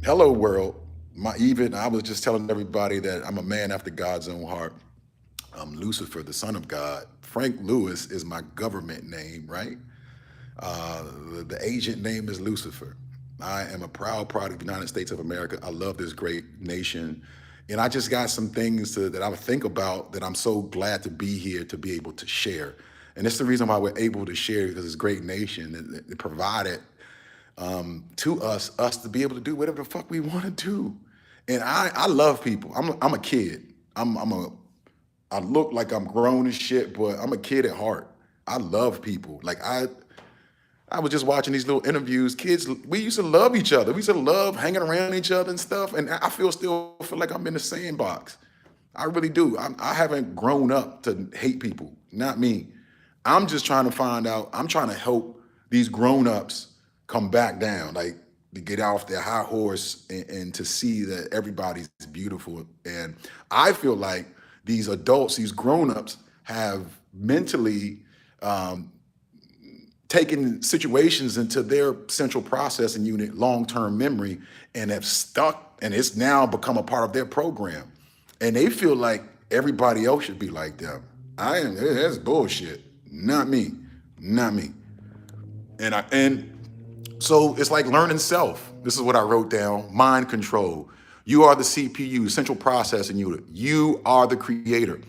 Hello, world. I was just telling everybody that I'm a man after God's own heart. I'm Lucifer, the son of God. Frank Lewis is my government name, right? The agent name is Lucifer. I am a proud product of the United States of America. I love this great nation. And I just got some things that I think about that I'm so glad to be here to be able to share. And it's the reason why we're able to share because it's a great nation. It provided to us to be able to do whatever the fuck we want to do. And I love people. I'm a kid. I look like I'm grown as shit, but I'm a kid at heart. I love people. I was just watching these little interviews. Kids, we used to love each other. We used to love hanging around each other and stuff. And I still feel like I'm in the sandbox. I really do. I haven't grown up to hate people. Not me. I'm just trying to find out. I'm trying to help these grown-ups come back down, like to get off their high horse and to see that everybody's beautiful. And I feel like these adults, these grown-ups, have mentally taken situations into their central processing unit, long-term memory, and have stuck, and it's now become a part of their program. And they feel like everybody else should be like them. That's bullshit. Not me. Not me. And so it's like learning self. This is what I wrote down. Mind control. You are the CPU, central processing unit. You are the creator.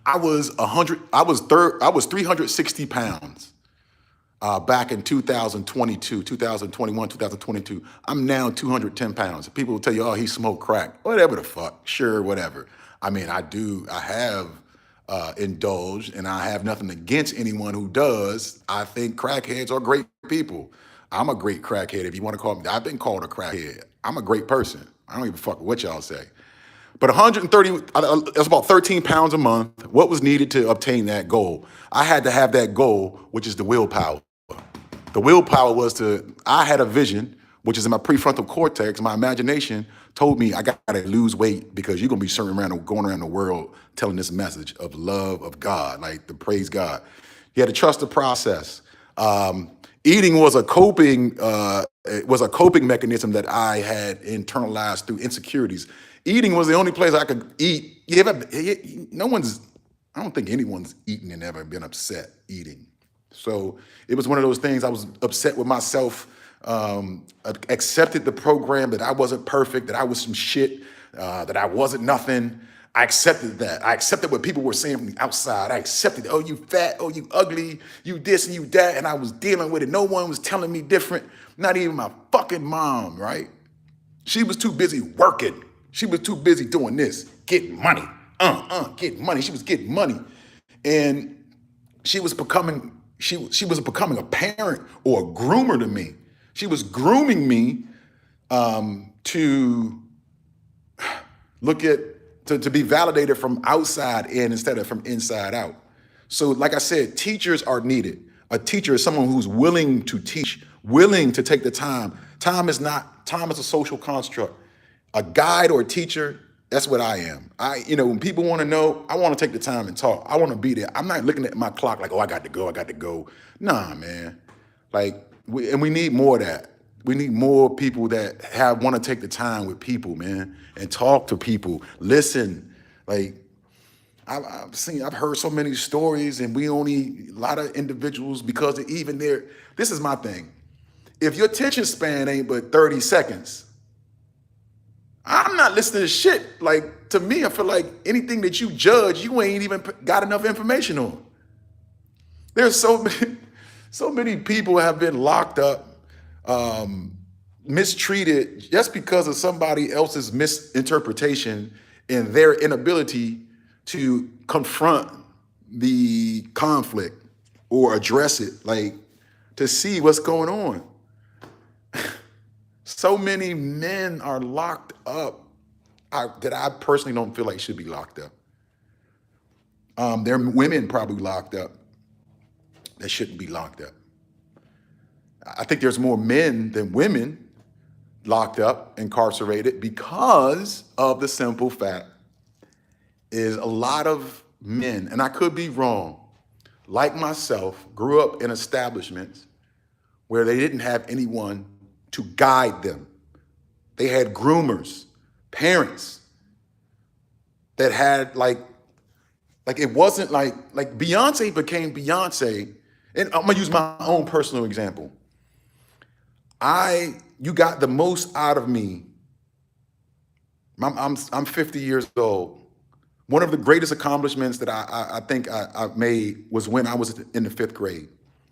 I was 360 pounds back in 2022, 2021, 2022. I'm now 210 pounds. People will tell you, oh, he smoked crack. Whatever the fuck. Sure, whatever. I mean, I have indulged, and I have nothing against anyone who does. I think crackheads are great people. I'm a great crackhead, if you want to call me. I've been called a crackhead. I'm a great person. I don't even fuck with what y'all say. But 130, that's about 13 pounds a month. What was needed to obtain that goal? I had to have that goal, which is the willpower. The willpower was I had a vision, which is in my prefrontal cortex. My imagination told me I got to lose weight because you're going to be going around the world telling this message of love of God, like to praise God. You had to trust the process. Eating was it was a coping mechanism that I had internalized through insecurities. Eating was the only place I could eat. I don't think anyone's eaten and ever been upset eating. So it was one of those things. I was upset with myself, accepted the program that I wasn't perfect, that I was some shit, that I wasn't nothing. I accepted that. I accepted what people were saying from the outside. I accepted, oh, you fat, oh, you ugly, you this and you that. And I was dealing with it. No one was telling me different, not even my fucking mom, right? She was too busy working. She was too busy doing this, getting money, getting money. She was getting money. And she was becoming a parent or a groomer to me. She was grooming me to to be validated from outside in instead of from inside out. So like I said, teachers are needed. A teacher is someone who's willing to teach, willing to take the time. Time is a social construct. A guide or a teacher, that's what I am. When people want to know, I want to take the time and talk. I want to be there. I'm not looking at my clock like, oh, I got to go. Nah, man. We need more of that. We need more people that want to take the time with people, man, and talk to people, listen. Like I've heard so many stories, and a lot of individuals because even there. This is my thing. If your attention span ain't but 30 seconds, I'm not listening to shit. Like, to me, I feel like anything that you judge, you ain't even got enough information on. There's so many people have been locked up, mistreated just because of somebody else's misinterpretation and their inability to confront the conflict or address it, like to see what's going on. So many men are locked up that I personally don't feel like should be locked up. There are women probably locked up that shouldn't be locked up. I think there's more men than women locked up, incarcerated, because of the simple fact is a lot of men, and I could be wrong, like myself, grew up in establishments where they didn't have anyone to guide them. They had groomers, parents that had like it wasn't like Beyonce became Beyonce. And I'm gonna use my own personal example. You got the most out of me. I'm 50 years old. One of the greatest accomplishments that I think I made was when I was in the fifth grade.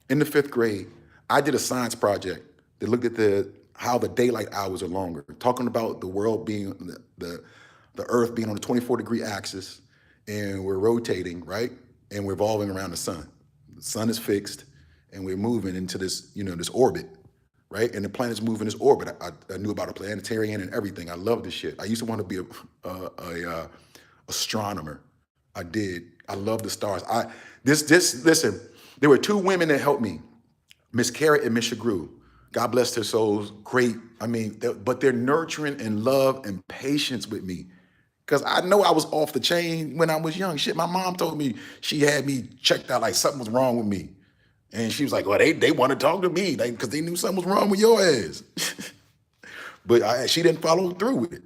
In the fifth grade, I did a science project that looked at how the daylight hours are longer, talking about the world being the Earth being on the 24-degree axis, and we're rotating, right? And we're revolving around the sun. The sun is fixed, and we're moving into this, this orbit, right? And the planets move in this orbit. I knew about a planetarian and everything. I love this shit. I used to want to be a astronomer. I did. I love the stars. Listen, there were two women that helped me, Miss Carrot and Miss Shagru. God bless their souls. Great. I mean, but they're nurturing and love and patience with me. Because I know I was off the chain when I was young. Shit, my mom told me she had me checked out like something was wrong with me. And she was like, well, they want to talk to me because they knew something was wrong with your ass. But she didn't follow through with it.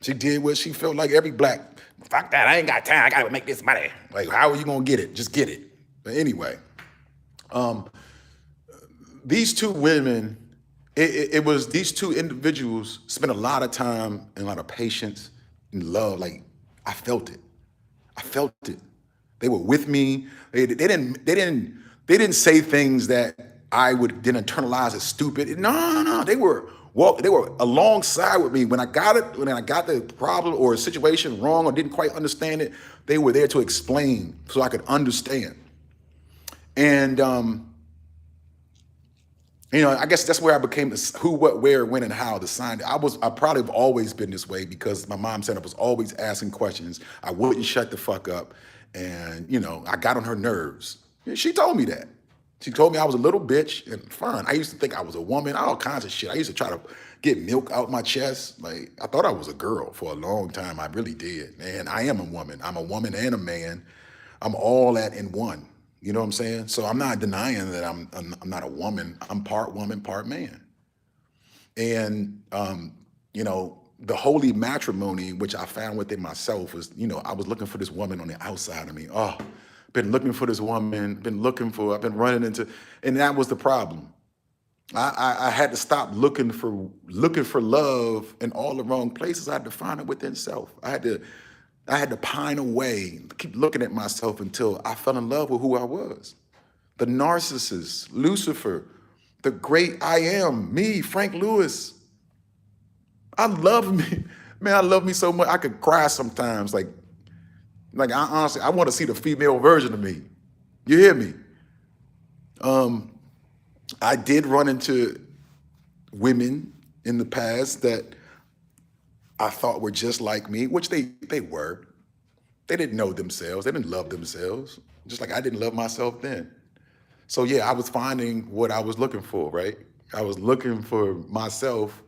She did what she felt like every black, fuck that, I ain't got time, I gotta make this money. Like, how are you gonna get it? Just get it. But anyway, these two women, it was these two individuals spent a lot of time and a lot of patience and love. Like, I felt it. I felt it. They were with me. They didn't say things that I would then internalize as stupid. No. They were alongside with me when I got the problem or a situation wrong or didn't quite understand it. They were there to explain so I could understand. And I guess that's where I became the who, what, where, when, and how, the sign. I probably have always been this way because my mom said I was always asking questions. I wouldn't shut the fuck up. And, I got on her nerves. She told me that. She told me I was a little bitch and fine. I used to think I was a woman, all kinds of shit. I used to try to get milk out my chest. Like, I thought I was a girl for a long time. I really did. Man, I am a woman. I'm a woman and a man. I'm all that in one. You know what I'm saying? So I'm not denying that I'm not a woman. I'm part woman, part man. And, the holy matrimony, which I found within myself was, I was looking for this woman on the outside of me. Oh, been looking for this woman, I've been running into, and that was the problem. I had to stop looking for love in all the wrong places. I had to find it within self. I had to pine away, keep looking at myself until I fell in love with who I was. The narcissist, Lucifer, the great I am, me, Frank Lewis. I love me. Man, I love me so much. I could cry sometimes. Like I honestly, I want to see the female version of me. You hear me? I did run into women in the past that I thought were just like me, which they were. They didn't know themselves. They didn't love themselves, just like I didn't love myself then. So yeah, I was finding what I was looking for, right? I was looking for myself.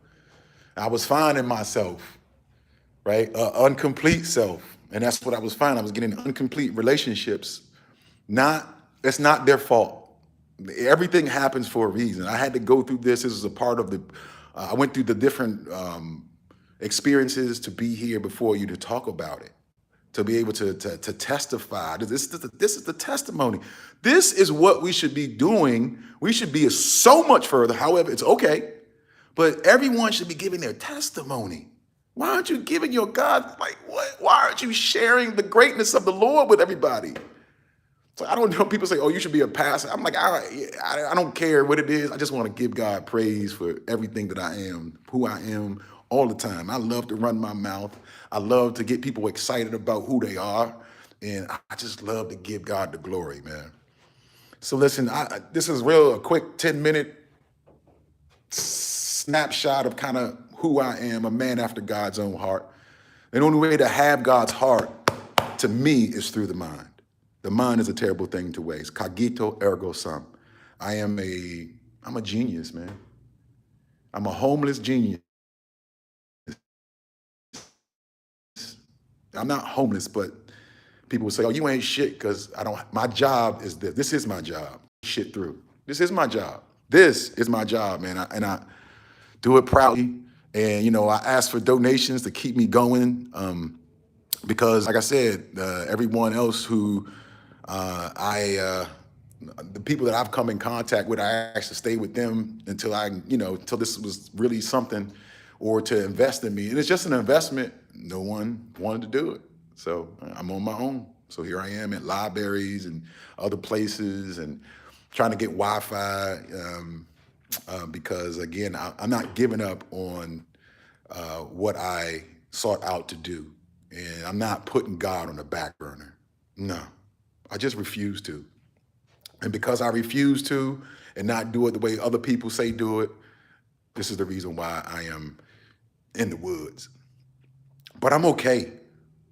I was finding myself, right? Incomplete self. And that's what I was finding. I was getting incomplete relationships. It's not their fault. Everything happens for a reason. I had to go through this. This is a part of I went through the different experiences to be here before you to talk about it, to be able to testify. This is the testimony. This is what we should be doing. We should be so much further. However, it's okay. But everyone should be giving their testimony. Why aren't you giving your God, like, what? Why aren't you sharing the greatness of the Lord with everybody? So I don't know, people say, oh, you should be a pastor. I'm like, I don't care what it is. I just want to give God praise for everything that I am, who I am, all the time. I love to run my mouth. I love to get people excited about who they are. And I just love to give God the glory, man. So listen, this is a quick 10-minute snapshot of kind of who I am, a man after God's own heart. The only way to have God's heart, to me, is through the mind. The mind is a terrible thing to waste. Cogito ergo sum. I'm a genius, man. I'm a homeless genius. I'm not homeless, but people will say, oh, you ain't shit because my job is this. This is my job. Shit through. This is my job. This is my job, man. And I do it proudly. And, I asked for donations to keep me going because, like I said, everyone else who the people that I've come in contact with, I actually stayed with them until until this was really something, or to invest in me. And it's just an investment. No one wanted to do it. So I'm on my own. So here I am at libraries and other places and trying to get Wi-Fi because, again, I'm not giving up on what I sought out to do. And I'm not putting God on the back burner. No, I just refuse to. And because I refuse to and not do it the way other people say do it, this is the reason why I am in the woods. But I'm okay.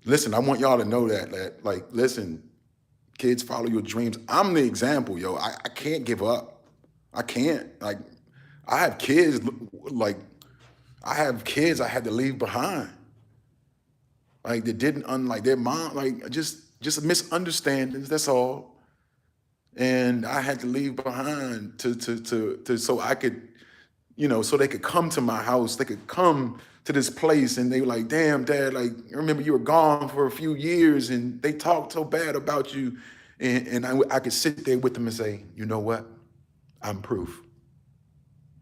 Listen, I want y'all to know that like, listen, kids, follow your dreams. I'm the example, yo. I can't give up. I can't. Like, I have kids, I had to leave behind. Like, they didn't, unlike their mom, like, just misunderstandings, that's all. And I had to leave behind to so I could, so they could come to my house. They could come to this place, and they were like, "Damn, Dad, like, I remember you were gone for a few years, and they talked so bad about you." And I could sit there with them and say, "You know what? I'm proof.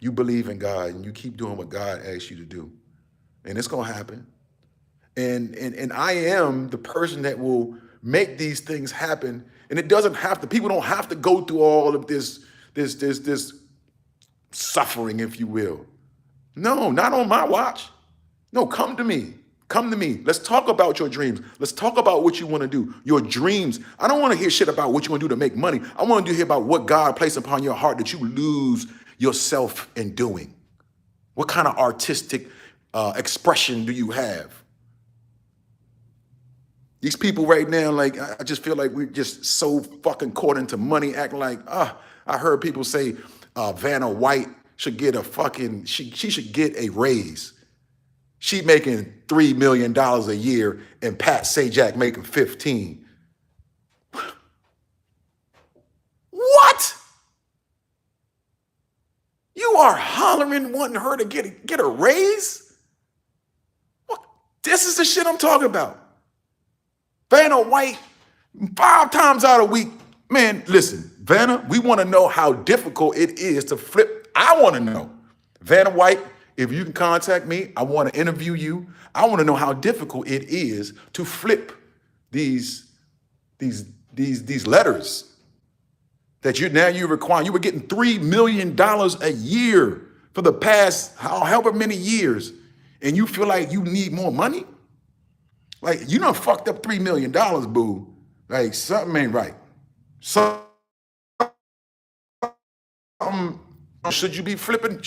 You believe in God, and you keep doing what God asks you to do, and it's gonna happen." And I am the person that will make these things happen. And it doesn't have to, people don't have to go through all of this suffering, if you will. No, not on my watch. No, come to me. Come to me. Let's talk about your dreams. Let's talk about what you want to do. Your dreams. I don't want to hear shit about what you want to do to make money. I want to hear about what God placed upon your heart that you lose yourself in doing. What kind of artistic expression do you have? These people right now, like, I just feel like we're just so fucking caught into money, acting like, I heard people say Vanna White should get she should get a raise. She making $3 million a year and Pat Sajak making 15. What? You are hollering, wanting her to get a raise? What? This is the shit I'm talking about. Vanna White, 5 times out a week. Man, listen, Vanna, we want to know how difficult it is to flip. I want to know. Vanna White, if you can contact me, I want to interview you. I want to know how difficult it is to flip these letters that you're requiring. You were getting $3 million a year for the past however many years, and you feel like you need more money? Like, you done fucked up $3 million, boo. Like, something ain't right. Should you be flipping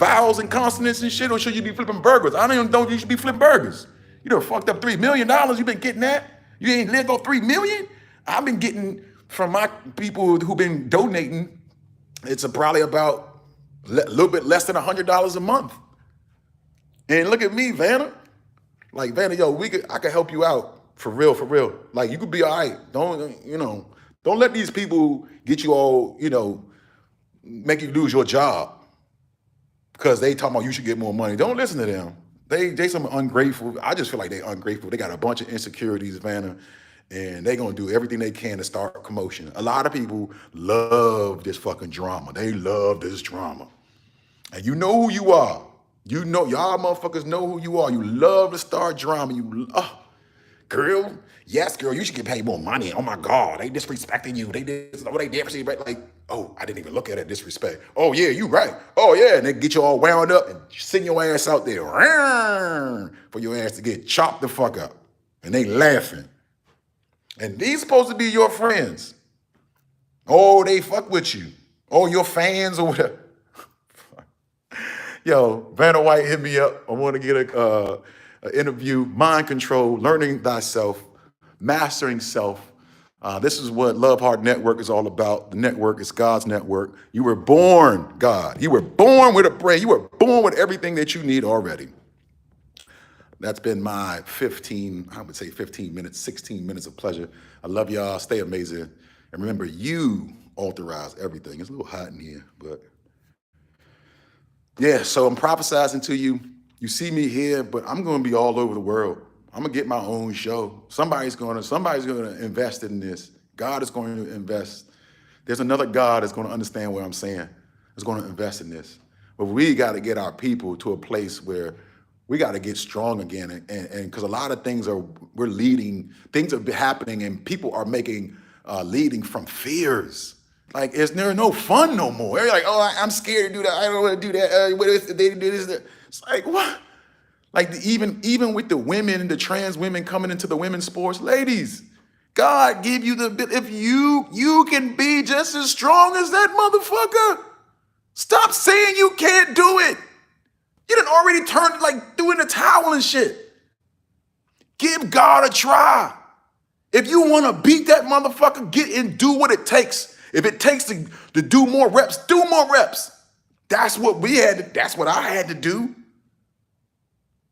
vowels and consonants and shit, or should you be flipping burgers? I don't even know you should be flipping burgers. You done fucked up $3 million. You been getting that? You ain't lived on $3 million? I've been getting from my people who've been donating, it's probably about a little bit less than $100 a month. And look at me, Vanna. Like, Vanna, yo, I could help you out for real, for real. Like, you could be all right. Don't let these people get you all, make you lose your job because they talking about you should get more money. Don't listen to them. They some ungrateful. I just feel like they ungrateful. They got a bunch of insecurities, Vanna, and they gonna do everything they can to start commotion. A lot of people love this fucking drama. They love this drama. And you know who you are. You know, y'all motherfuckers know who you are. You love to start drama. Girl, yes, girl, you should get paid more money. Oh my God, they disrespecting you. They disrespect. Like, oh, I didn't even look at it, disrespect. Oh yeah, you right. Oh yeah, and they get you all wound up and send your ass out there for your ass to get chopped the fuck up. And they laughing. And these supposed to be your friends. Oh, they fuck with you. Oh, your fans or whatever. Yo, Vanna White hit me up. I want to get an interview. Mind control, learning thyself, mastering self. This is what Love Heart Network is all about. The network is God's network. You were born God. You were born with a brain. You were born with everything that you need already. That's been my 15 minutes, 16 minutes of pleasure. I love y'all. Stay amazing. And remember, you authorize everything. It's a little hot in here, but Yeah, so I'm prophesizing to you. You see me here, but I'm going to be all over the world. I'm gonna get my own show. Somebody's gonna invest in this. God is going to invest. There's another God that's going to understand what I'm saying. Is going to invest in this. But we got to get our people to a place where we got to get strong again, and because a lot of we're leading, things are happening, and people are making leading from fears. Like there's no fun no more. They're like, oh, I'm scared to do that. I don't want to do that. What if they do this? That? It's like what? Like even with the women, the trans women coming into the women's sports, ladies, God give you the if you can be just as strong as that motherfucker. Stop saying you can't do it. You done already turned like doing the towel and shit. Give God a try. If you want to beat that motherfucker, get and do what it takes. If it takes to do more reps, do more reps. That's what that's what I had to do.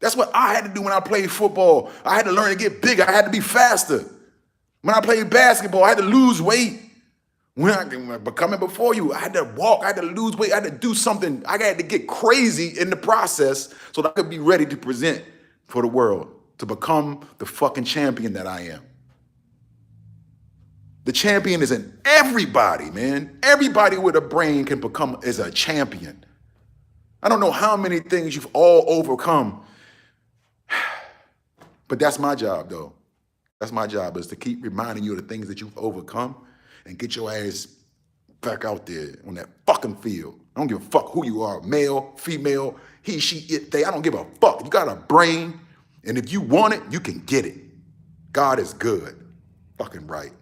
That's what I had to do when I played football. I had to learn to get bigger. I had to be faster. When I played basketball, I had to lose weight. When coming before you, I had to walk, I had to lose weight, I had to do something. I had to get crazy in the process so that I could be ready to present for the world, to become the fucking champion that I am. The champion is in everybody, man. Everybody with a brain can become is a champion. I don't know how many things you've all overcome, but that's my job, though. That's my job, is to keep reminding you of the things that you've overcome and get your ass back out there on that fucking field. I don't give a fuck who you are, male, female, he, she, it, they. I don't give a fuck. You got a brain, and if you want it, you can get it. God is good. Fucking right.